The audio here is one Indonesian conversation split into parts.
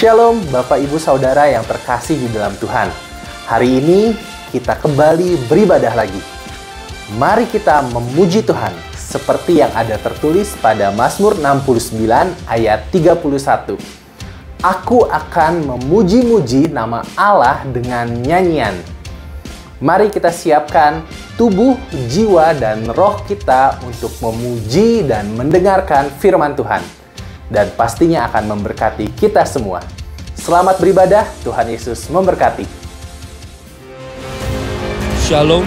Shalom Bapak Ibu Saudara yang terkasih di dalam Tuhan. Hari ini kita kembali beribadah lagi. Mari kita memuji Tuhan seperti yang ada tertulis pada Mazmur 69 ayat 31. Aku akan memuji-muji nama Allah dengan nyanyian. Mari kita siapkan tubuh, jiwa, dan roh kita untuk memuji dan mendengarkan firman Tuhan. Dan pastinya akan memberkati kita semua. Selamat beribadah, Tuhan Yesus memberkati. Shalom,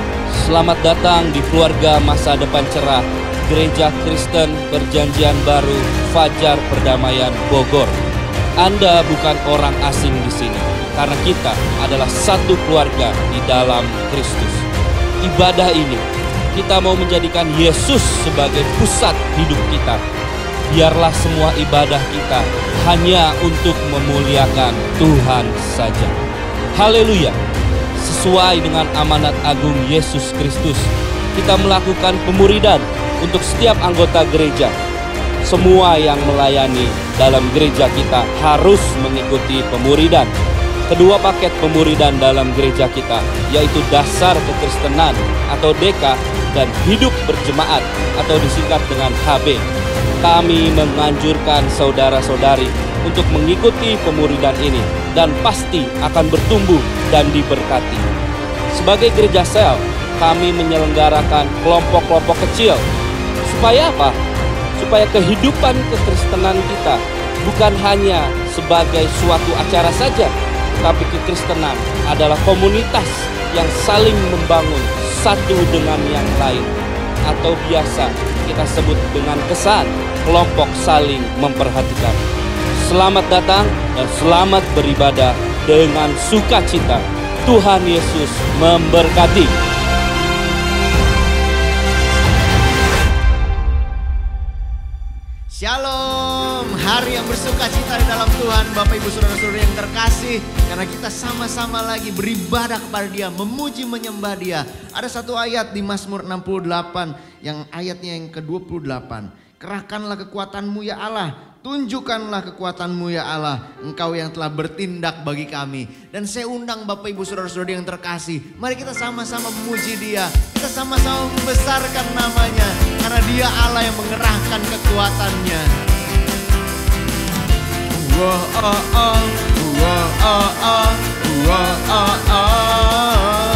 selamat datang di keluarga masa depan cerah Gereja Kristen Perjanjian Baru Fajar Perdamaian Bogor. Anda bukan orang asing di sini, karena kita adalah satu keluarga di dalam Kristus. Ibadah ini, kita mau menjadikan Yesus sebagai pusat hidup kita. Biarlah semua ibadah kita hanya untuk memuliakan Tuhan saja. Haleluya. Sesuai dengan amanat agung Yesus Kristus, kita melakukan pemuridan untuk setiap anggota gereja. Semua yang melayani dalam gereja kita harus mengikuti pemuridan. Kedua paket pemuridan dalam gereja kita, yaitu dasar kekristenan atau DK dan hidup berjemaat atau disingkat dengan HB. Kami menganjurkan saudara-saudari untuk mengikuti pemuridan ini dan pasti akan bertumbuh dan diberkati. Sebagai gereja sel, kami menyelenggarakan kelompok-kelompok kecil. Supaya apa? Supaya kehidupan kekristenan kita bukan hanya sebagai suatu acara saja, tapi kekristenan adalah komunitas yang saling membangun satu dengan yang lain, atau biasa kita sebut dengan kesan kelompok saling memperhatikan. Selamat datang dan selamat beribadah dengan sukacita. Tuhan Yesus memberkati. Shalom, hari yang bersukacita di dalam Tuhan, Bapak Ibu Saudara-saudara yang terkasih. Karena kita sama-sama lagi beribadah kepada Dia, memuji menyembah Dia. Ada satu ayat di Mazmur 68 yang ayatnya yang ke-28. Kerahkanlah kekuatanmu ya Allah, tunjukkanlah kekuatanmu ya Allah, Engkau yang telah bertindak bagi kami. Dan saya undang Bapak Ibu Saudara-saudara yang terkasih, mari kita sama-sama memuji Dia. Kita sama-sama membesarkan namanya, karena Dia Allah yang mengerahkan kekuatannya. Wah, oh, oh, wah, oh, oh, wah, oh, oh.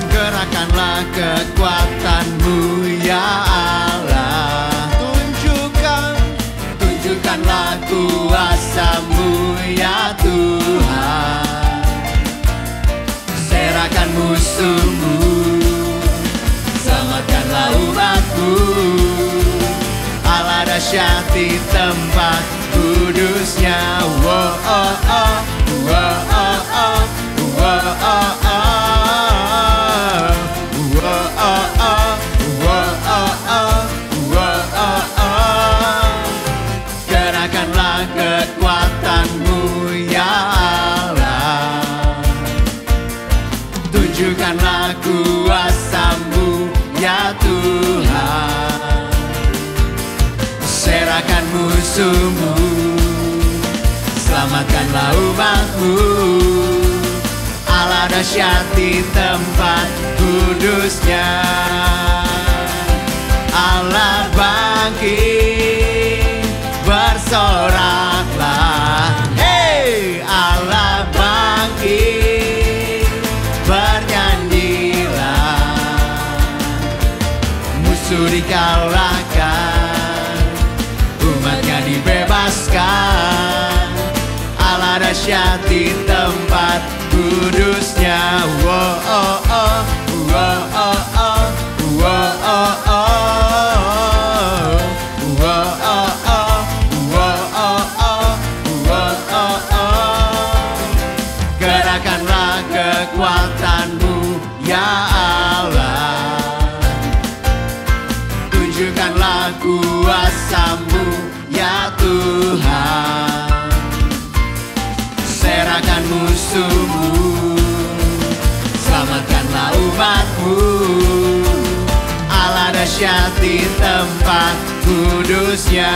Gerakkanlah kekuatanmu ya Allah, tunjukkanlah kuasa-Mu ya Tuhan. Serahkan musuh-Mu, selamatkanlah umat-Mu. Allah dahsyat di tempat kudusnya. Wah, oh, oh, wah, oh, oh, wah, oh, oh, wah, oh, oh, wah, oh, oh, wah, oh, oh. Gerakkanlah kekuatan-Mu ya Allah, tunjukkanlah kuasa-Mu ya Tuhan. Serahkan musuh-Mu, selamatkanlah umat-Mu. Allah dahsyat di tempat kudusnya. Allah bangkit, bersoraklah. Hey, Allah bangkit, bernyanyilah. Musuh dikalahkan, umatnya dibebaskan. Allah dahsyat di tempat kudusnya. Wah, oh, oh, wah, oh, oh, wah, oh, oh, wah, oh, oh, wah, oh, oh, wah, oh, oh. Gerakkanlah kekuatan-Mu ya Allah, tunjukkanlah kuasa-Mu ya Tuhan. Serahkan musuh-Mu, selamatkanlah umat-Mu. Allah dahsyat di tempat kudusnya.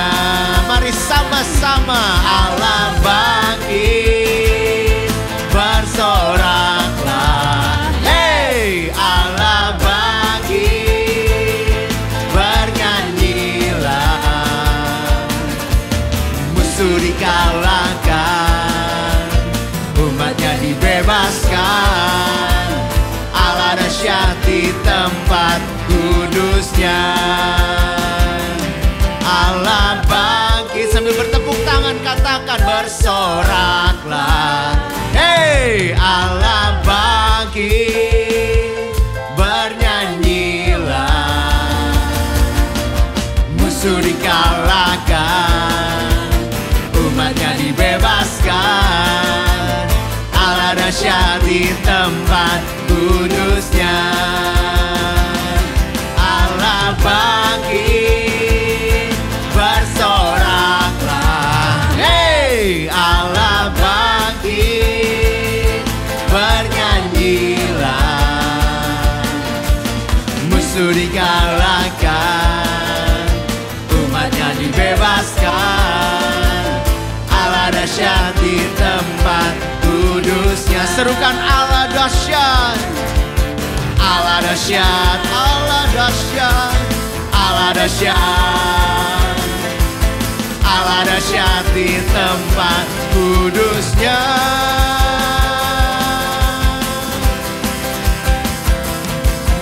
Mari sama-sama Allah bangkit. dibebaskan. Allah dahsyat di tempat kudusnya. Allah bangkit, sambil bertepuk tangan katakan bersoraklah. Hey, Allah bangkit, bernyanyilah. Musuh dikalahkan, umatnya dibebaskan. Allah dahsyat di tempat kudusnya. Allah bangkit, bersoraklah. Hey, Allah bangkit, bernyanyilah. Musuh dikalahkan, umatnya dibebaskan. Allah dahsyat di tempat kudusnya. Serukan Allah dahsyat, Allah dahsyat, Allah dahsyat, Allah dahsyat. Allah dahsyat di tempat kudusnya.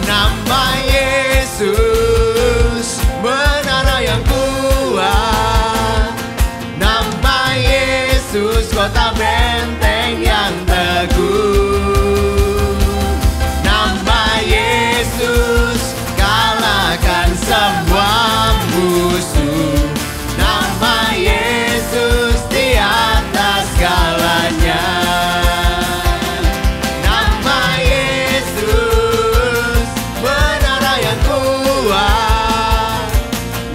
Nama Yesus menara yang kuat. Nama Yesus kota benteng yang teguh. Nama Yesus kalahkan semua musuh. Nama Yesus di atas segalanya. Nama Yesus menara yang kuat.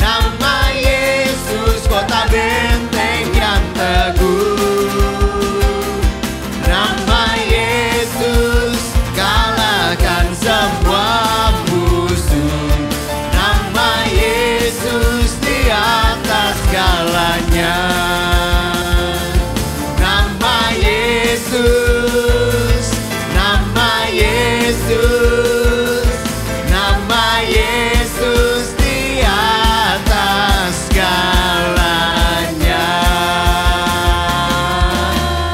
Nama Yesus kota benteng yang teguh. Nama Yesus kalahkan semua musuh. Nama Yesus di atas segalanya. Nama Yesus, nama Yesus, nama Yesus di atas segalanya.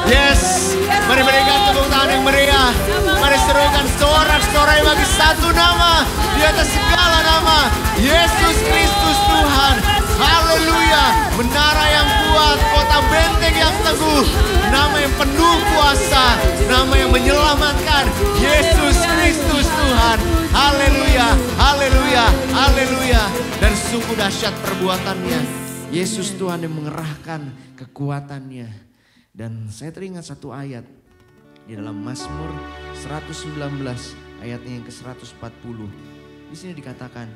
Yes, mari berikan tepuk tangan yang meriah. Mari serukan sorak-sorai bagi satu nama di atas segala nama, Yesus Kristus Tuhan. Haleluya. Menara yang kuat, kota benteng yang teguh, nama yang penuh kuasa, nama yang menyelamatkan, Yesus Kristus Tuhan. Haleluya, haleluya, haleluya. Dan sungguh dahsyat perbuatannya. Yesus Tuhan yang mengerahkan kekuatannya. Dan saya teringat satu ayat di dalam Mazmur 119 ayatnya yang ke-140. Di sini dikatakan,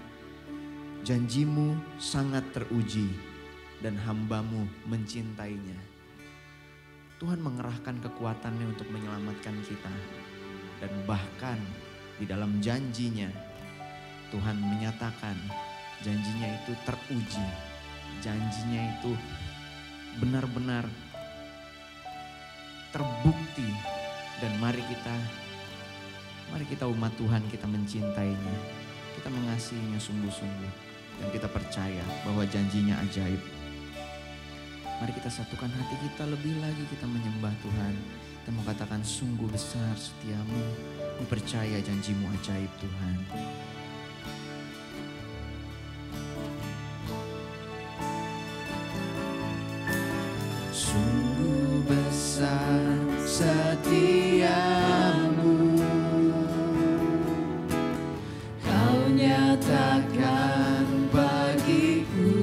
janjimu sangat teruji dan hambamu mencintainya. Tuhan mengerahkan kekuatannya untuk menyelamatkan kita. Dan bahkan di dalam janjinya, Tuhan menyatakan janjinya itu teruji. Janjinya itu benar-benar terbukti. Dan mari kita umat Tuhan, kita mencintainya. Kita mengasihinya sungguh-sungguh. Dan kita percaya bahwa janjinya ajaib. Mari kita satukan hati kita lebih lagi, kita menyembah Tuhan. Kita mau katakan sungguh besar setiamu. Ku percaya janjimu ajaib Tuhan. Sungguh besar setiamu, Kau nyatakan bagiku.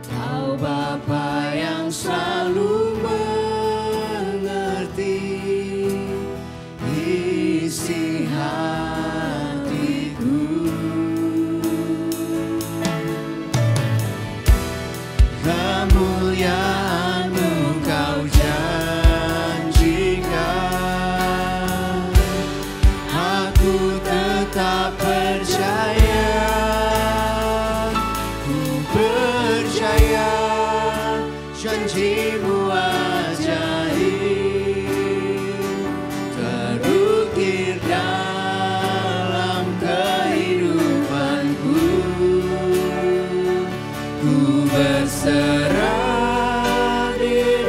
Kau Bapa yang selalu mengerti isi hatiku. Kemuliaan-Mu Kau janjikan, aku tetap percaya. Ku percaya janji-Mu ajaib, terukir dalam kehidupanku. Ku berserah diri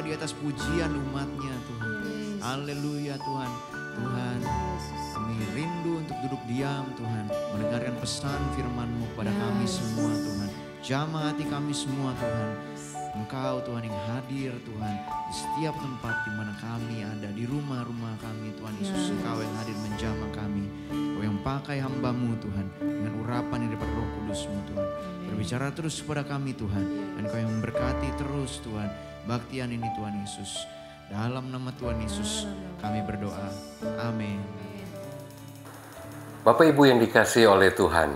di atas pujian umat-Nya Tuhan. Haleluya Tuhan. Tuhan, kami rindu untuk duduk diam Tuhan, mendengarkan pesan firman-Mu kepada kami semua Tuhan. Jamah hati kami semua Tuhan. Engkau Tuhan yang hadir Tuhan di setiap tempat di mana kami ada, di rumah-rumah kami Tuhan Yesus. Engkau yang hadir menjamah kami. Engkau yang pakai hamba-Mu Tuhan dengan urapan yang daripada Roh Kudus-Mu Tuhan. Berbicara terus kepada kami Tuhan, dan Engkau yang memberkati terus Tuhan baktian ini Tuhan Yesus. Dalam nama Tuhan Yesus kami berdoa. Amin. Bapak Ibu yang dikasihi oleh Tuhan,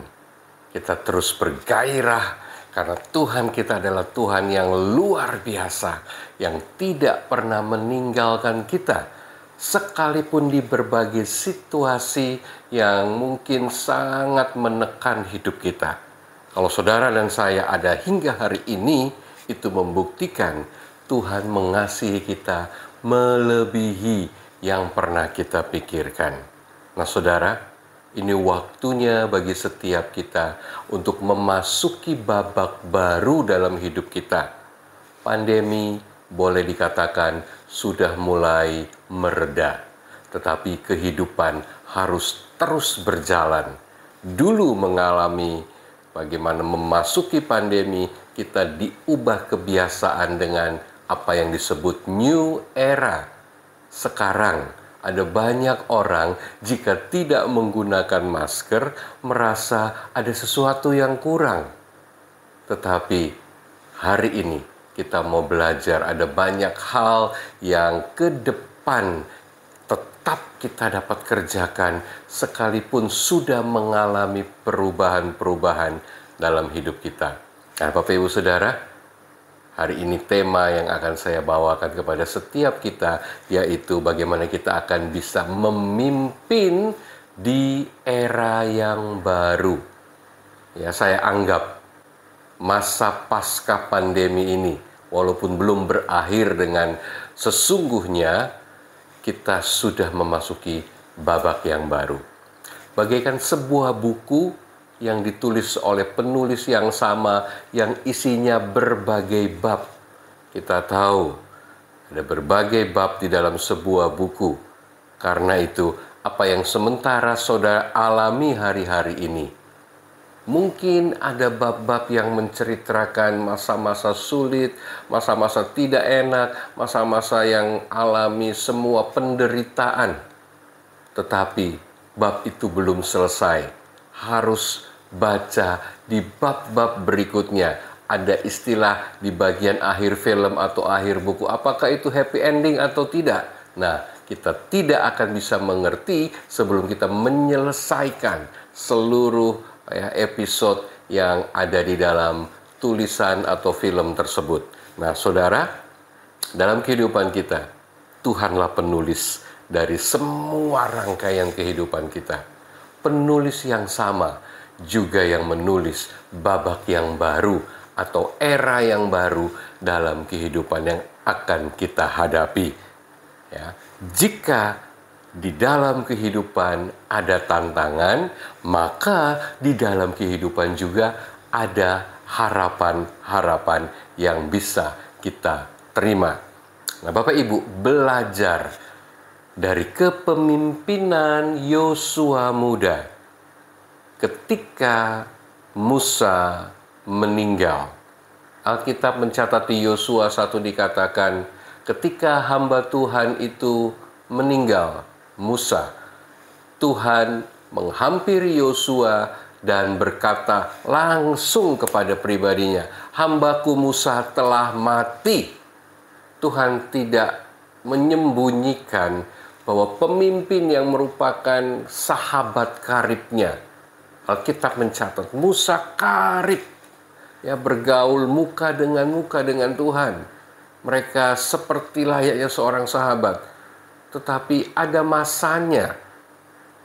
kita terus bergairah karena Tuhan kita adalah Tuhan yang luar biasa, yang tidak pernah meninggalkan kita, sekalipun di berbagai situasi yang mungkin sangat menekan hidup kita. Kalau saudara dan saya ada hingga hari ini, itu membuktikan Tuhan mengasihi kita melebihi yang pernah kita pikirkan. Nah saudara, ini waktunya bagi setiap kita untuk memasuki babak baru dalam hidup kita. Pandemi boleh dikatakan sudah mulai mereda, tetapi kehidupan harus terus berjalan. Dulu mengalami bagaimana memasuki pandemi, kita diubah kebiasaan dengan apa yang disebut new era. Sekarang ada banyak orang jika tidak menggunakan masker merasa ada sesuatu yang kurang. Tetapi hari ini kita mau belajar ada banyak hal yang ke depan tetap kita dapat kerjakan sekalipun sudah mengalami perubahan-perubahan dalam hidup kita. Nah, Bapak Ibu Saudara, hari ini tema yang akan saya bawakan kepada setiap kita yaitu bagaimana kita akan bisa memimpin di era yang baru. Ya, saya anggap masa pasca pandemi ini walaupun belum berakhir dengan sesungguhnya kita sudah memasuki babak yang baru. Bagaikan sebuah buku yang ditulis oleh penulis yang sama, yang isinya berbagai bab. Kita tahu ada berbagai bab di dalam sebuah buku. Karena itu, apa yang sementara saudara alami hari-hari ini, mungkin ada bab-bab yang menceritakan masa-masa sulit, masa-masa tidak enak, masa-masa yang alami semua penderitaan. Tetapi bab itu belum selesai. Harus baca di bab-bab berikutnya. Ada istilah di bagian akhir film atau akhir buku. Apakah itu happy ending atau tidak? Nah, kita tidak akan bisa mengerti sebelum kita menyelesaikan seluruh episode yang ada di dalam tulisan atau film tersebut. Nah, saudara, dalam kehidupan kita, Tuhanlah penulis dari semua rangkaian kehidupan kita. Penulis yang sama juga yang menulis babak yang baru atau era yang baru dalam kehidupan yang akan kita hadapi. Ya, jika di dalam kehidupan ada tantangan, maka di dalam kehidupan juga ada harapan-harapan yang bisa kita terima. Nah, Bapak Ibu, belajar dari kepemimpinan Yosua muda. Ketika Musa meninggal, Alkitab mencatat di Yosua 1 dikatakan, ketika hamba Tuhan itu meninggal, Musa, Tuhan menghampiri Yosua dan berkata langsung kepada pribadinya, hambaku Musa telah mati. Tuhan tidak menyembunyikan bahwa pemimpin yang merupakan sahabat karibnya, Alkitab mencatat Musa karib, ya, bergaul muka dengan Tuhan. Mereka seperti layaknya seorang sahabat. Tetapi ada masanya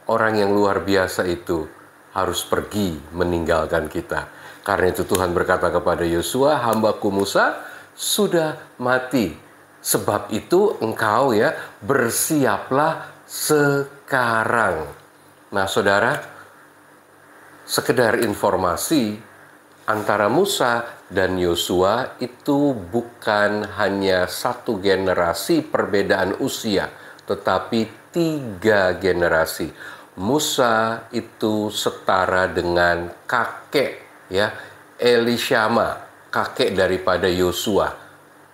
orang yang luar biasa itu harus pergi meninggalkan kita. Karena itu Tuhan berkata kepada Yosua, hambaku Musa sudah mati. Sebab itu engkau bersiaplah sekarang. Nah saudara, sekedar informasi, antara Musa dan Yosua itu bukan hanya satu generasi perbedaan usia, tetapi 3 generasi. Musa itu setara dengan kakek, ya, Elishama, kakek daripada Yosua.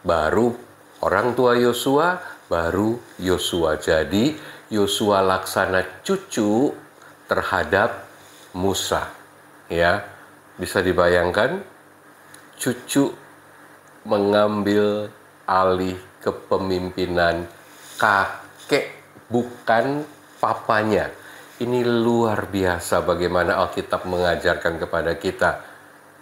Baru orang tua Yosua, baru Yosua. Jadi Yosua laksana cucu terhadap Musa, ya. Bisa dibayangkan, cucu mengambil alih kepemimpinan kakek, bukan papanya. Ini luar biasa bagaimana Alkitab mengajarkan kepada kita.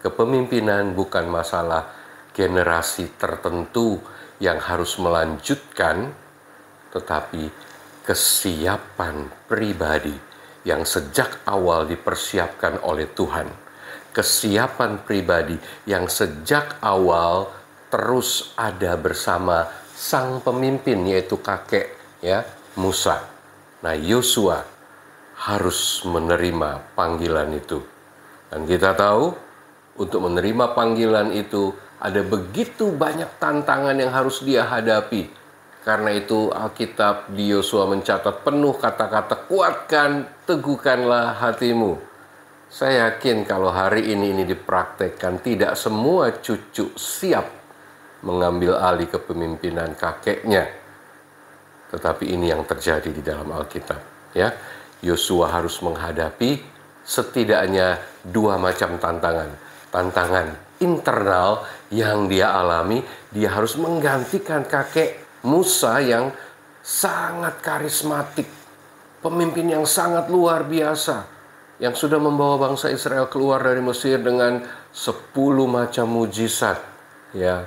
Kepemimpinan bukan masalah generasi tertentu yang harus melanjutkan, tetapi kesiapan pribadi yang sejak awal dipersiapkan oleh Tuhan. Kesiapan pribadi yang sejak awal terus ada bersama sang pemimpin, yaitu kakek, ya, Musa. Nah, Yosua harus menerima panggilan itu. Dan kita tahu, untuk menerima panggilan itu ada begitu banyak tantangan yang harus dia hadapi. Karena itu Alkitab di Yosua mencatat penuh kata-kata, kuatkan, teguhkanlah hatimu. Saya yakin kalau hari ini dipraktekkan, tidak semua cucu siap mengambil alih kepemimpinan kakeknya. Tetapi ini yang terjadi di dalam Alkitab, ya. Yosua harus menghadapi setidaknya 2 macam tantangan. Tantangan internal yang dia alami, dia harus menggantikan kakek Musa yang sangat karismatik, pemimpin yang sangat luar biasa, yang sudah membawa bangsa Israel keluar dari Mesir dengan 10 macam mujizat, ya.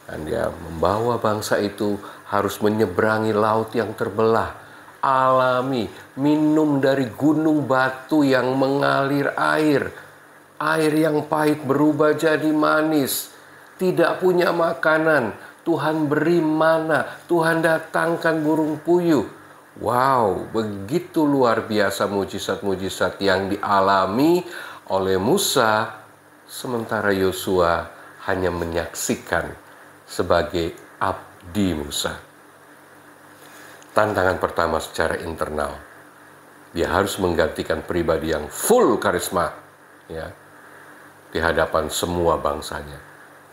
Dan dia membawa bangsa itu harus menyeberangi laut yang terbelah, alami, minum dari gunung batu yang mengalir air yang pahit berubah jadi manis, tidak punya makanan, Tuhan beri mana, Tuhan datangkan burung puyuh. Wow, begitu luar biasa mujizat-mujizat yang dialami oleh Musa, sementara Yosua hanya menyaksikan sebagai abdi Musa. Tantangan pertama secara internal, dia harus menggantikan pribadi yang full karisma, ya, di hadapan semua bangsanya.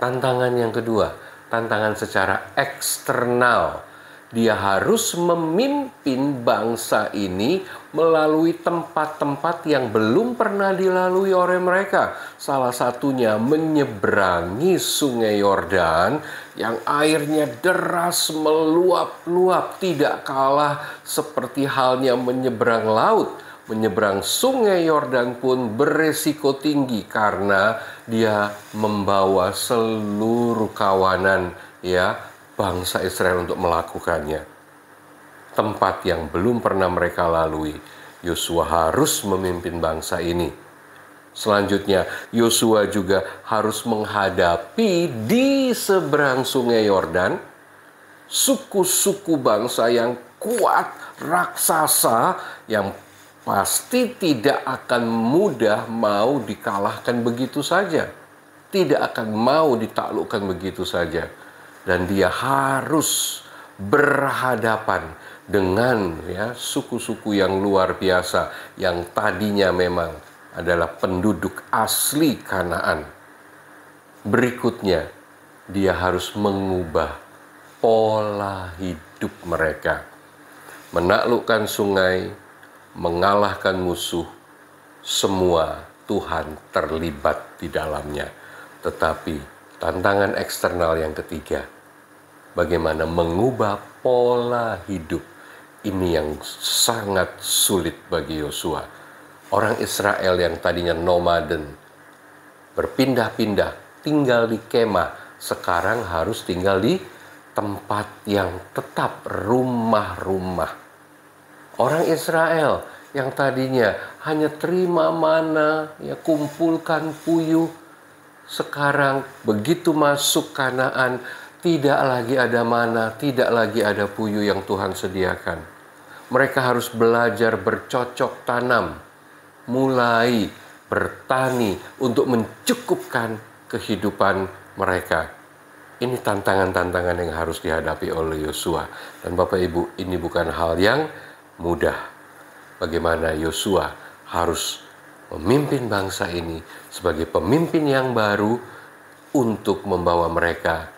Tantangan yang kedua, tantangan secara eksternal. Dia harus memimpin bangsa ini melalui tempat-tempat yang belum pernah dilalui oleh mereka. Salah satunya menyeberangi Sungai Yordan yang airnya deras meluap-luap, tidak kalah seperti halnya menyeberang laut. Menyeberang Sungai Yordan pun beresiko tinggi karena dia membawa seluruh kawanan, ya, bangsa Israel untuk melakukannya. Tempat yang belum pernah mereka lalui, Yosua harus memimpin bangsa ini. Selanjutnya, Yosua juga harus menghadapi di seberang Sungai Yordan suku-suku bangsa yang kuat, raksasa, yang pasti tidak akan mudah mau dikalahkan begitu saja. Tidak akan mau ditaklukkan begitu saja. Dan dia harus berhadapan dengan, ya, suku-suku yang luar biasa yang tadinya memang adalah penduduk asli Kanaan. Berikutnya, dia harus mengubah pola hidup mereka. Menaklukkan sungai, mengalahkan musuh, semua Tuhan terlibat di dalamnya. Tetapi tantangan eksternal yang ketiga, bagaimana mengubah pola hidup, ini yang sangat sulit bagi Yosua. Orang Israel yang tadinya nomaden, berpindah-pindah, tinggal di kemah, sekarang harus tinggal di tempat yang tetap, rumah-rumah. Orang Israel yang tadinya hanya terima mana, ya, kumpulkan puyuh, sekarang begitu masuk Kanaan, tidak lagi ada mana, tidak lagi ada puyuh yang Tuhan sediakan. Mereka harus belajar bercocok tanam, mulai bertani untuk mencukupkan kehidupan mereka. Ini tantangan-tantangan yang harus dihadapi oleh Yosua. Dan Bapak Ibu, ini bukan hal yang mudah. Bagaimana Yosua harus memimpin bangsa ini sebagai pemimpin yang baru untuk membawa mereka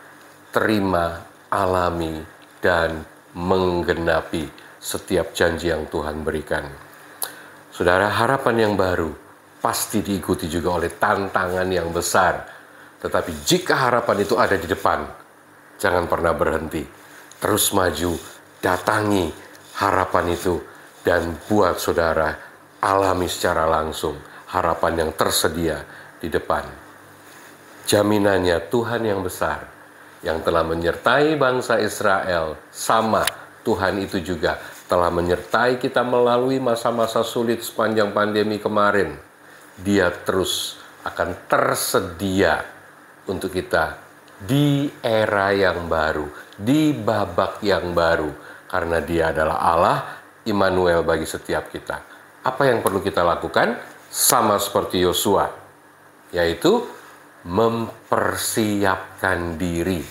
terima, alami, dan menggenapi setiap janji yang Tuhan berikan. Saudara, harapan yang baru pasti diikuti juga oleh tantangan yang besar. Tetapi jika harapan itu ada di depan, jangan pernah berhenti. Terus maju, datangi harapan itu, dan buat saudara alami secara langsung harapan yang tersedia di depan. Jaminannya Tuhan yang besar, yang telah menyertai bangsa Israel, sama Tuhan itu juga telah menyertai kita melalui masa-masa sulit sepanjang pandemi kemarin. Dia terus akan tersedia untuk kita di era yang baru, di babak yang baru, karena Dia adalah Allah Immanuel bagi setiap kita. Apa yang perlu kita lakukan? Sama seperti Yosua, yaitu mempersiapkan diri.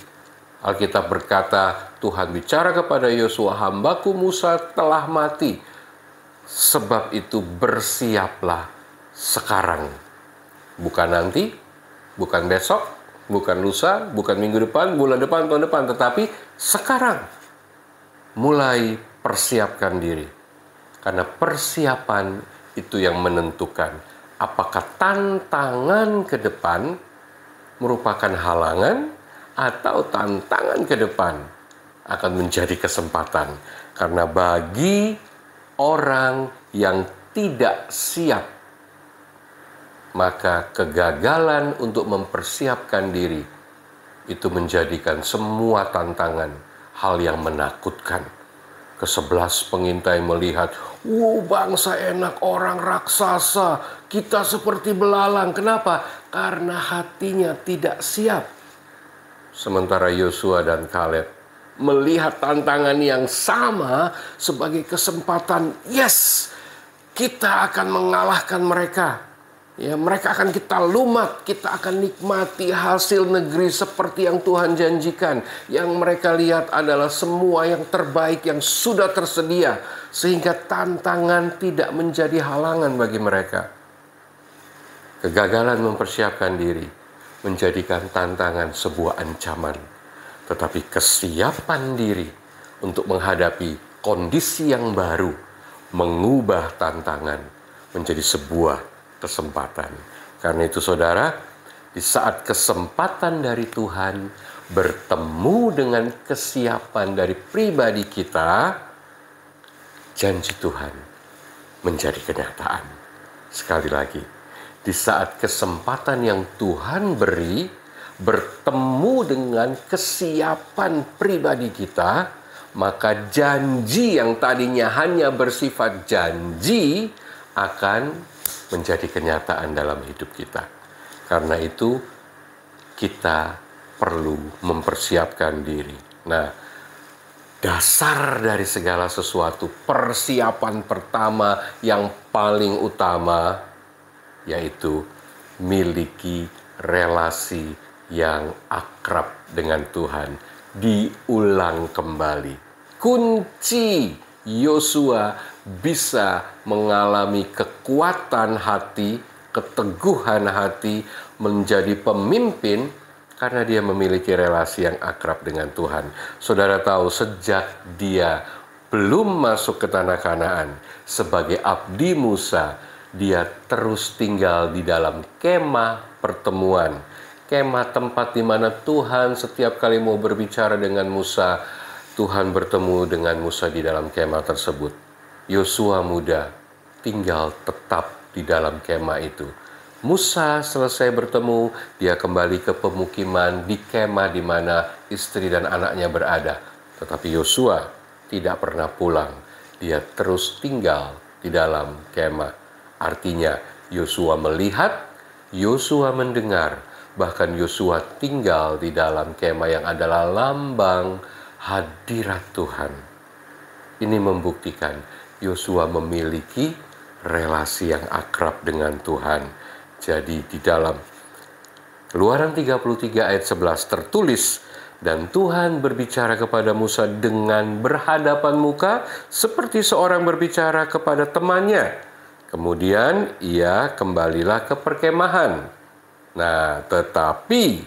Alkitab berkata, Tuhan bicara kepada Yosua, "Hambaku Musa telah mati. Sebab itu bersiaplah sekarang." Bukan nanti, bukan besok, bukan lusa, bukan minggu depan, bulan depan, tahun depan, tetapi sekarang. Mulai persiapkan diri. Karena persiapan itu yang menentukan apakah tantangan ke depan merupakan halangan atau tantangan ke depan akan menjadi kesempatan. Karena bagi orang yang tidak siap, maka kegagalan untuk mempersiapkan diri itu menjadikan semua tantangan hal yang menakutkan. Ke-11 pengintai melihat, bangsa enak, orang raksasa, kita seperti belalang. Kenapa? Karena hatinya tidak siap. Sementara Yosua dan Kaleb melihat tantangan yang sama sebagai kesempatan. Yes, kita akan mengalahkan mereka. Ya, mereka akan kita lumat, kita akan nikmati hasil negeri seperti yang Tuhan janjikan. Yang mereka lihat adalah semua yang terbaik yang sudah tersedia, sehingga tantangan tidak menjadi halangan bagi mereka. Kegagalan mempersiapkan diri menjadikan tantangan sebuah ancaman. Tetapi kesiapan diri untuk menghadapi kondisi yang baru, mengubah tantangan menjadi sebuah kesempatan. Karena itu saudara, di saat kesempatan dari Tuhan bertemu dengan kesiapan dari pribadi kita, janji Tuhan menjadi kenyataan. Sekali lagi, di saat kesempatan yang Tuhan beri bertemu dengan kesiapan pribadi kita, maka janji yang tadinya hanya bersifat janji akan menjadi kenyataan dalam hidup kita. Karena itu kita perlu mempersiapkan diri. Nah, dasar dari segala sesuatu, persiapan pertama yang paling utama yaitu miliki relasi yang akrab dengan Tuhan, diulang kembali. Kunci Yosua bisa mengalami kekuatan hati, keteguhan hati, menjadi pemimpin karena dia memiliki relasi yang akrab dengan Tuhan. Saudara tahu, sejak dia belum masuk ke tanah Kanaan sebagai abdi Musa, dia terus tinggal di dalam kemah pertemuan. Kemah tempat di mana Tuhan setiap kali mau berbicara dengan Musa, Tuhan bertemu dengan Musa di dalam kemah tersebut. Yosua muda tinggal tetap di dalam kemah itu. Musa selesai bertemu, dia kembali ke pemukiman di kemah di mana istri dan anaknya berada. Tetapi Yosua tidak pernah pulang. Dia terus tinggal di dalam kemah. Artinya Yosua melihat, Yosua mendengar, bahkan Yosua tinggal di dalam kemah yang adalah lambang hadirat Tuhan. Ini membuktikan Yosua memiliki relasi yang akrab dengan Tuhan. Jadi di dalam Keluaran 33 ayat 11 tertulis, dan Tuhan berbicara kepada Musa dengan berhadapan muka seperti seorang berbicara kepada temannya. Kemudian ia kembalilah ke perkemahan. Nah, tetapi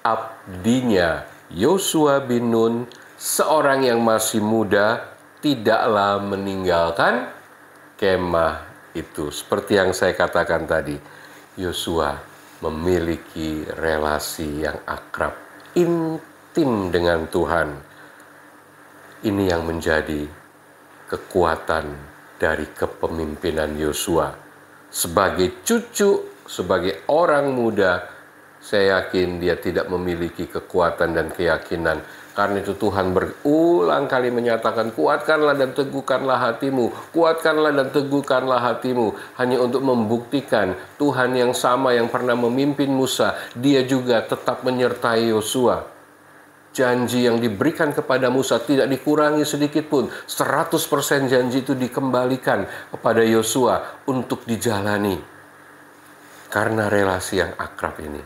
abdinya Yosua bin Nun, seorang yang masih muda, tidaklah meninggalkan kemah itu. Seperti yang saya katakan tadi, Yosua memiliki relasi yang akrab, intim dengan Tuhan. Ini yang menjadi kekuatan dari kepemimpinan Yosua. Sebagai cucu, sebagai orang muda, saya yakin dia tidak memiliki kekuatan dan keyakinan. Karena itu Tuhan berulang kali menyatakan, kuatkanlah dan teguhkanlah hatimu, kuatkanlah dan teguhkanlah hatimu. Hanya untuk membuktikan Tuhan yang sama yang pernah memimpin Musa, dia juga tetap menyertai Yosua. Janji yang diberikan kepada Musa tidak dikurangi sedikit pun. 100% janji itu dikembalikan kepada Yosua untuk dijalani. Karena relasi yang akrab ini,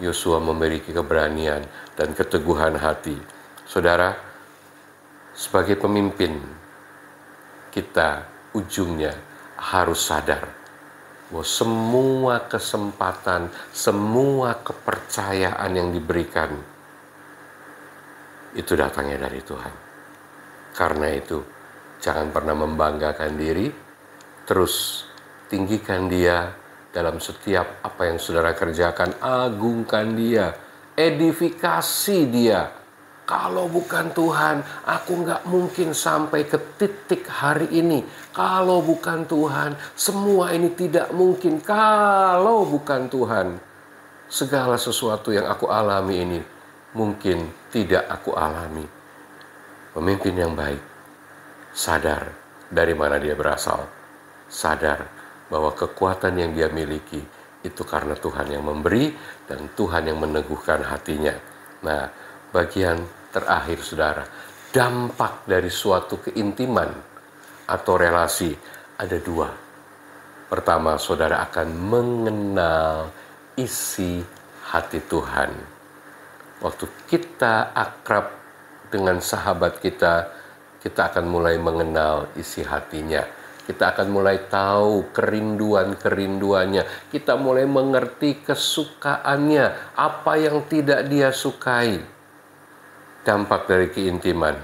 Yosua memiliki keberanian dan keteguhan hati. Saudara, sebagai pemimpin, kita ujungnya harus sadar bahwa semua kesempatan, semua kepercayaan yang diberikan, itu datangnya dari Tuhan. Karena itu, jangan pernah membanggakan diri, terus tinggikan Dia dalam setiap apa yang saudara kerjakan. Agungkan Dia, edifikasi Dia. Kalau bukan Tuhan, aku nggak mungkin sampai ke titik hari ini. Kalau bukan Tuhan, semua ini tidak mungkin. Kalau bukan Tuhan, segala sesuatu yang aku alami ini mungkin tidak aku alami. Pemimpin yang baik sadar dari mana dia berasal, sadar bahwa kekuatan yang dia miliki itu karena Tuhan yang memberi dan Tuhan yang meneguhkan hatinya. Nah, bagian terakhir saudara, dampak dari suatu keintiman atau relasi ada dua. Pertama, saudara akan mengenal isi hati Tuhan. Waktu kita akrab dengan sahabat kita, kita akan mulai mengenal isi hatinya. Kita akan mulai tahu kerinduan-kerinduannya. Kita mulai mengerti kesukaannya, apa yang tidak dia sukai. Dampak dari keintiman,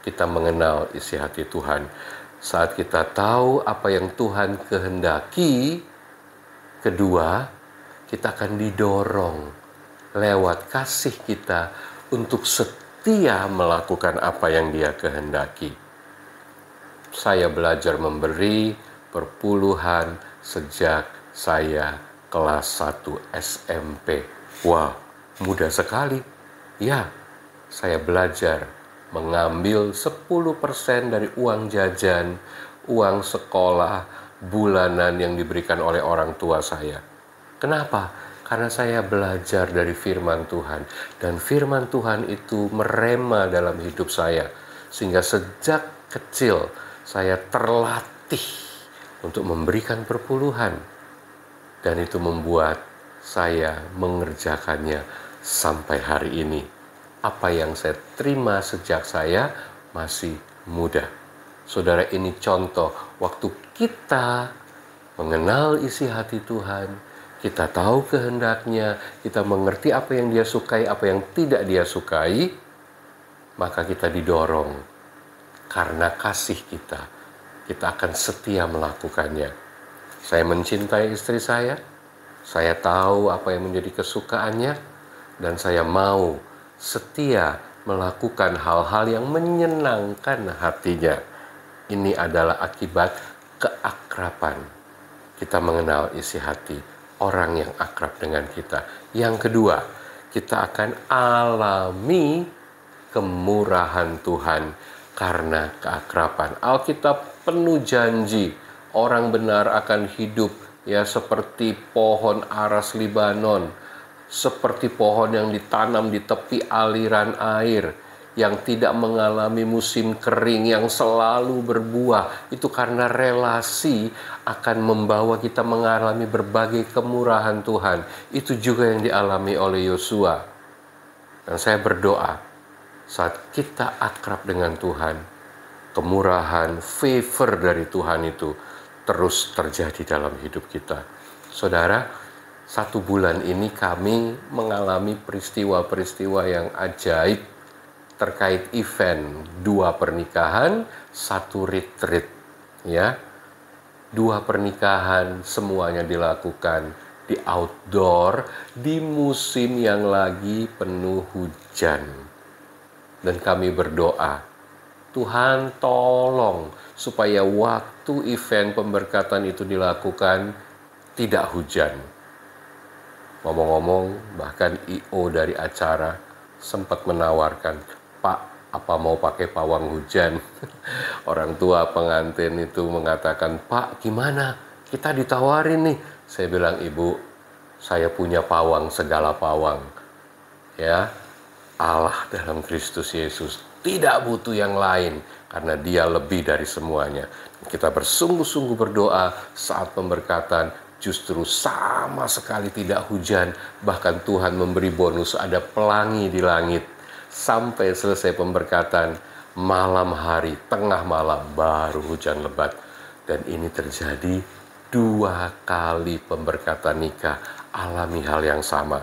kita mengenal isi hati Tuhan. Saat kita tahu apa yang Tuhan kehendaki, kedua, kita akan didorong lewat kasih kita untuk setia melakukan apa yang Dia kehendaki. Saya belajar memberi perpuluhan sejak saya kelas 1 SMP. Wah, mudah sekali. Ya, saya belajar mengambil 10% dari uang jajan, uang sekolah bulanan yang diberikan oleh orang tua saya. Kenapa? Karena saya belajar dari firman Tuhan. Dan firman Tuhan itu merema dalam hidup saya. Sehingga sejak kecil saya terlatih untuk memberikan perpuluhan. Dan itu membuat saya mengerjakannya sampai hari ini. Apa yang saya terima sejak saya masih muda. Saudara, ini contoh waktu kita mengenal isi hati Tuhan, kita tahu kehendaknya, kita mengerti apa yang Dia sukai, apa yang tidak Dia sukai, maka kita didorong. Karena kasih kita akan setia melakukannya. Saya mencintai istri saya tahu apa yang menjadi kesukaannya, dan saya mau setia melakukan hal-hal yang menyenangkan hatinya. Ini adalah akibat keakraban. Kita mengenal isi hati orang yang akrab dengan kita. Yang kedua, kita akan alami kemurahan Tuhan karena keakraban. Alkitab penuh janji. Orang benar akan hidup ya seperti pohon aras Libanon, seperti pohon yang ditanam di tepi aliran air. yang tidak mengalami musim kering, yang selalu berbuah. Itu karena relasi akan membawa kita mengalami berbagai kemurahan Tuhan. Itu juga yang dialami oleh Yosua. Dan saya berdoa, saat kita akrab dengan Tuhan, kemurahan, favor dari Tuhan itu terus terjadi dalam hidup kita. Saudara, 1 bulan ini kami mengalami peristiwa-peristiwa yang ajaib terkait event 2 pernikahan, 1 retreat, ya. 2 pernikahan semuanya dilakukan di outdoor di musim yang lagi penuh hujan. Dan kami berdoa, Tuhan tolong supaya waktu event pemberkatan itu dilakukan tidak hujan. Ngomong-ngomong, bahkan I.O. dari acara sempat menawarkan, Pak, apa mau pakai pawang hujan? Orang tua pengantin itu mengatakan, Pak, gimana? Kita ditawarin nih. Saya bilang, Ibu, saya punya pawang segala pawang. Ya, Allah dalam Kristus Yesus tidak butuh yang lain karena Dia lebih dari semuanya. Kita bersungguh-sungguh berdoa saat pemberkatan, justru sama sekali tidak hujan. Bahkan Tuhan memberi bonus, ada pelangi di langit. Sampai selesai pemberkatan, malam hari, tengah malam, baru hujan lebat. Dan ini terjadi 2 kali pemberkatan nikah, alami hal yang sama.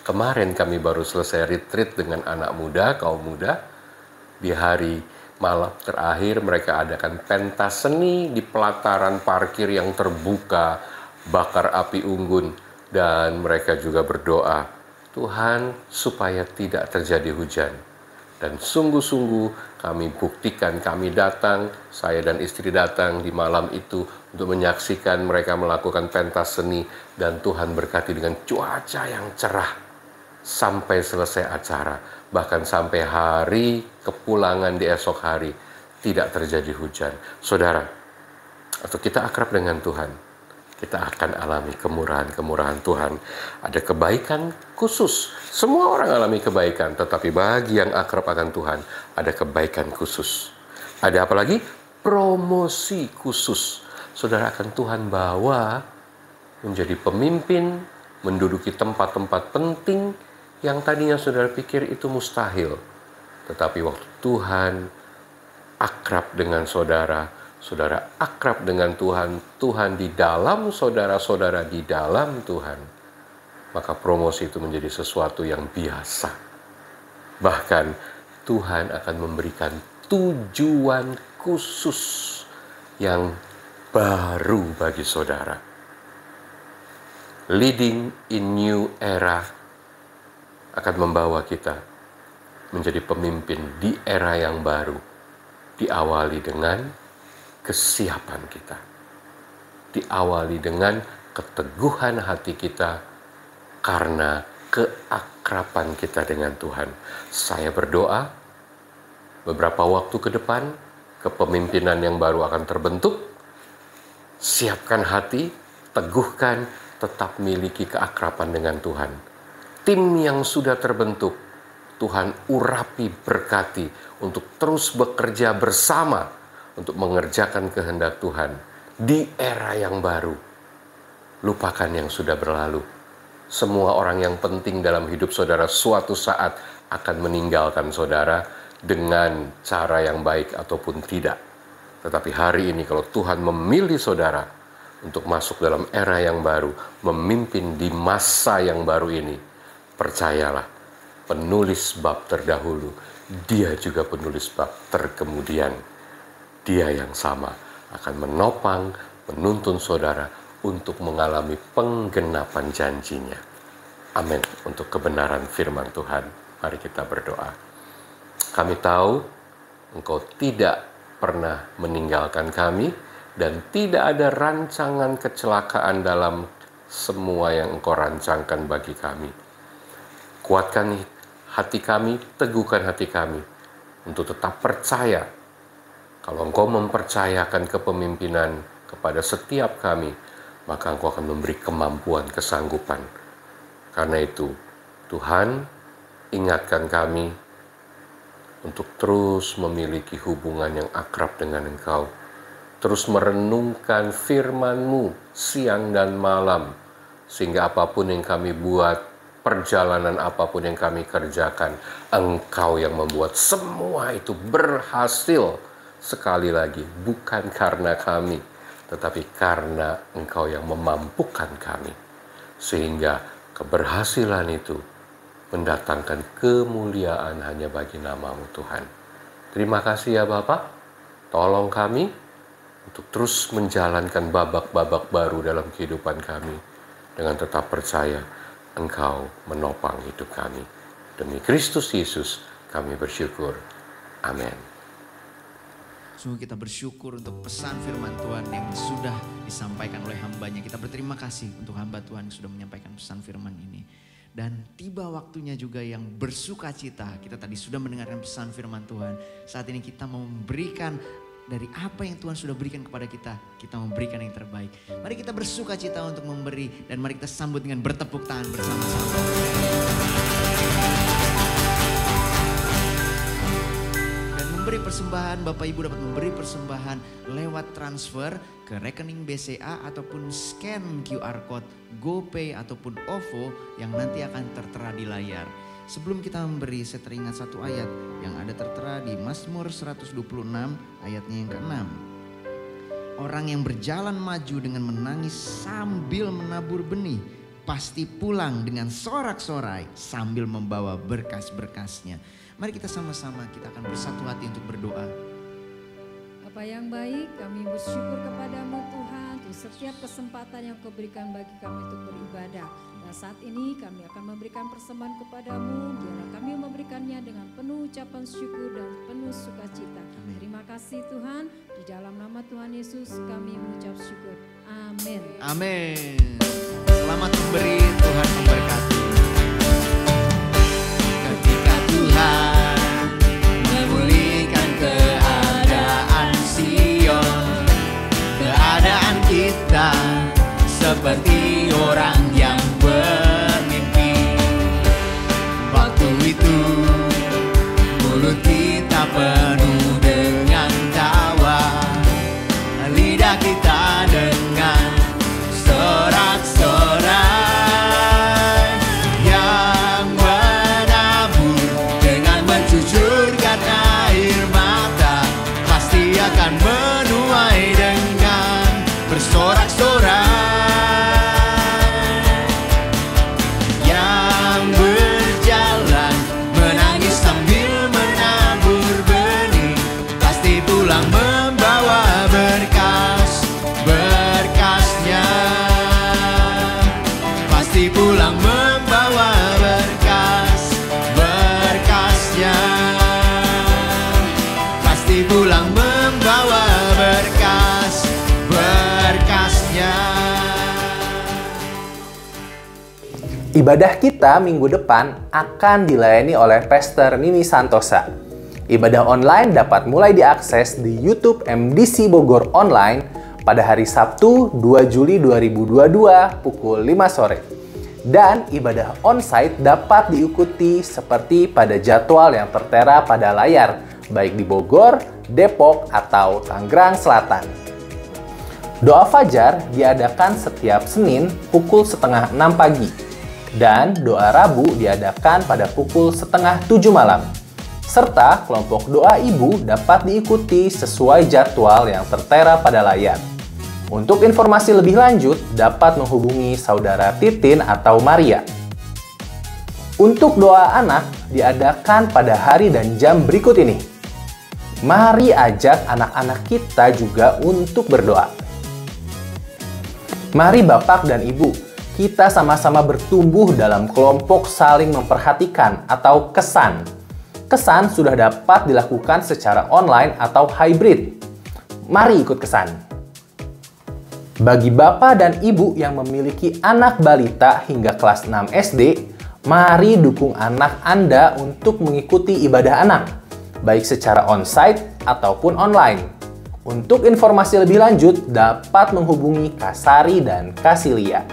Kemarin kami baru selesai retreat dengan anak muda, kaum muda. Di hari malam terakhir mereka adakan pentas seni di pelataran parkir yang terbuka, bakar api unggun, dan mereka juga berdoa, Tuhan supaya tidak terjadi hujan. Dan sungguh-sungguh kami buktikan, kami datang, saya dan istri datang di malam itu untuk menyaksikan mereka melakukan pentas seni, dan Tuhan berkati dengan cuaca yang cerah sampai selesai acara. Bahkan sampai hari kepulangan di esok hari tidak terjadi hujan. Saudara, atau kita akrab dengan Tuhan, kita akan alami kemurahan-kemurahan Tuhan. Ada kebaikan khusus. Semua orang alami kebaikan, tetapi bagi yang akrab akan Tuhan, ada kebaikan khusus. Ada apa lagi? Promosi khusus. Saudara, akan Tuhan bawa menjadi pemimpin, menduduki tempat-tempat penting yang tadinya saudara pikir itu mustahil. Tetapi waktu Tuhan akrab dengan saudara, saudara akrab dengan Tuhan, Tuhan di dalam saudara, saudara di dalam Tuhan, maka promosi itu menjadi sesuatu yang biasa. Bahkan Tuhan akan memberikan tujuan khusus yang baru bagi saudara. Leading in new era akan membawa kita menjadi pemimpin di era yang baru, diawali dengan kesiapan kita, diawali dengan keteguhan hati kita karena keakraban kita dengan Tuhan. Saya berdoa beberapa waktu ke depan kepemimpinan yang baru akan terbentuk. Siapkan hati, teguhkan, tetap miliki keakraban dengan Tuhan. Tim yang sudah terbentuk, Tuhan urapi, berkati untuk terus bekerja bersama untuk mengerjakan kehendak Tuhan di era yang baru. Lupakan yang sudah berlalu. Semua orang yang penting dalam hidup saudara suatu saat akan meninggalkan saudara dengan cara yang baik ataupun tidak. Tetapi hari ini kalau Tuhan memilih saudara untuk masuk dalam era yang baru, memimpin di masa yang baru ini, percayalah, penulis bab terdahulu, Dia juga penulis bab terkemudian. Dia yang sama akan menopang, menuntun saudara untuk mengalami penggenapan janjinya. Amin. Untuk kebenaran firman Tuhan, mari kita berdoa. Kami tahu Engkau tidak pernah meninggalkan kami dan tidak ada rancangan kecelakaan dalam semua yang Engkau rancangkan bagi kami. Kuatkan hati kami, teguhkan hati kami untuk tetap percaya. Kalau Engkau mempercayakan kepemimpinan kepada setiap kami, maka Engkau akan memberi kemampuan, kesanggupan. Karena itu, Tuhan, ingatkan kami untuk terus memiliki hubungan yang akrab dengan Engkau, terus merenungkan firman-Mu siang dan malam, sehingga apapun yang kami buat, perjalanan apapun yang kami kerjakan, Engkau yang membuat semua itu berhasil. Sekali lagi, bukan karena kami, tetapi karena Engkau yang memampukan kami. Sehingga keberhasilan itu mendatangkan kemuliaan hanya bagi nama-Mu Tuhan. Terima kasih ya Bapak, tolong kami untuk terus menjalankan babak-babak baru dalam kehidupan kami, dengan tetap percaya Engkau menopang hidup kami. Demi Kristus Yesus kami bersyukur. Amin. Sungguh kita bersyukur untuk pesan firman Tuhan yang sudah disampaikan oleh hambanya. Kita berterima kasih untuk hamba Tuhan yang sudah menyampaikan pesan firman ini. Dan tiba waktunya juga yang bersuka cita. Kita tadi sudah mendengarkan pesan firman Tuhan. Saat ini kita mau memberikan dari apa yang Tuhan sudah berikan kepada kita. Kita memberikan yang terbaik. Mari kita bersuka cita untuk memberi. Dan mari kita sambut dengan bertepuk tangan bersama-sama. Memberi persembahan, Bapak Ibu dapat memberi persembahan lewat transfer ke rekening BCA ataupun scan QR code GoPay ataupun OVO yang nanti akan tertera di layar. Sebelum kita memberi, saya teringat satu ayat yang ada tertera di Mazmur 126 ayatnya yang ke-6. Orang yang berjalan maju dengan menangis sambil menabur benih, pasti pulang dengan sorak-sorai sambil membawa berkas-berkasnya. Mari kita sama-sama, kita akan bersatu hati untuk berdoa. Bapa yang baik, kami bersyukur kepadamu Tuhan untuk setiap kesempatan yang Kau berikan bagi kami untuk beribadah. Dan saat ini kami akan memberikan persembahan kepadamu, biarlah kami memberikannya dengan penuh ucapan syukur dan penuh sukacita. Terima kasih Tuhan, di dalam nama Tuhan Yesus kami mengucap syukur. Amin. Amin. Selamat memberi, Tuhan memberkati. Ketika Tuhan memulihkan keadaan Sion, keadaan kita seperti orang yang bermimpi. Waktu itu mulut kita penuh dengan tawa, lidah kita dengan sorak-sorai. Ibadah kita minggu depan akan dilayani oleh Pastor Nini Santosa. Ibadah online dapat mulai diakses di YouTube MDC Bogor Online pada hari Sabtu 2 Juli 2022 pukul 5 sore. Dan ibadah onsite dapat diikuti seperti pada jadwal yang tertera pada layar, baik di Bogor, Depok, atau Tangerang Selatan. Doa Fajar diadakan setiap Senin pukul 5:30 pagi. Dan doa Rabu diadakan pada pukul 6:30 malam. Serta kelompok doa ibu dapat diikuti sesuai jadwal yang tertera pada layar. Untuk informasi lebih lanjut dapat menghubungi Saudara Titin atau Maria. Untuk doa anak diadakan pada hari dan jam berikut ini. Mari ajak anak-anak kita juga untuk berdoa. Mari Bapak dan Ibu, kita sama-sama bertumbuh dalam kelompok saling memperhatikan atau kesan. Kesan sudah dapat dilakukan secara online atau hybrid. Mari ikut kesan. Bagi Bapak dan Ibu yang memiliki anak balita hingga kelas 6 SD, mari dukung anak Anda untuk mengikuti ibadah anak, baik secara onsite ataupun online. Untuk informasi lebih lanjut, dapat menghubungi Kak Sari dan Kak Silia.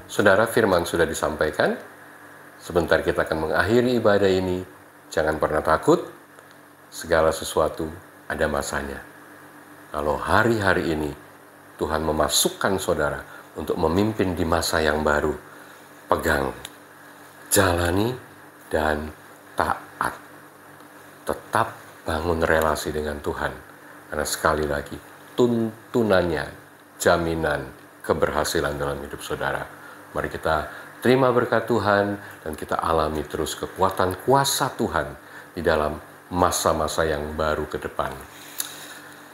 Saudara, firman sudah disampaikan. Sebentar kita akan mengakhiri ibadah ini. Jangan pernah takut. segala sesuatu ada masanya. Kalau hari-hari ini Tuhan memasukkan saudara untuk memimpin di masa yang baru, pegang, jalani, dan taat. Tetap bangun relasi dengan Tuhan. Karena sekali lagi, tuntunannya, jaminan keberhasilan dalam hidup saudara. Mari kita terima berkat Tuhan dan kita alami terus kekuatan kuasa Tuhan di dalam masa-masa yang baru ke depan.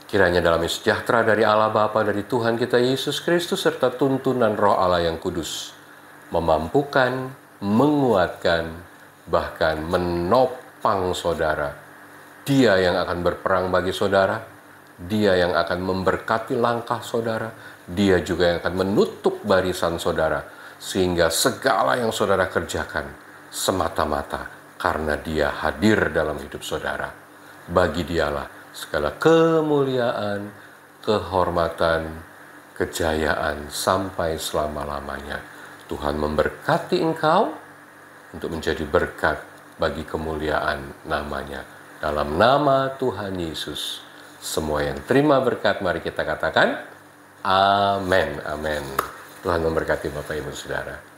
Kiranya dalam sejahtera dari Allah Bapa, dari Tuhan kita Yesus Kristus, serta tuntunan Roh Allah yang kudus, memampukan, menguatkan, bahkan menopang saudara. Dia yang akan berperang bagi saudara, Dia yang akan memberkati langkah saudara, Dia juga yang akan menutup barisan saudara, sehingga segala yang saudara kerjakan semata-mata karena Dia hadir dalam hidup saudara. Bagi Dialah segala kemuliaan, kehormatan, kejayaan sampai selama-lamanya. Tuhan memberkati engkau untuk menjadi berkat bagi kemuliaan namanya. Dalam nama Tuhan Yesus, semua yang terima berkat, mari kita katakan amin, amin. Tuhan memberkati Bapak Ibu Saudara.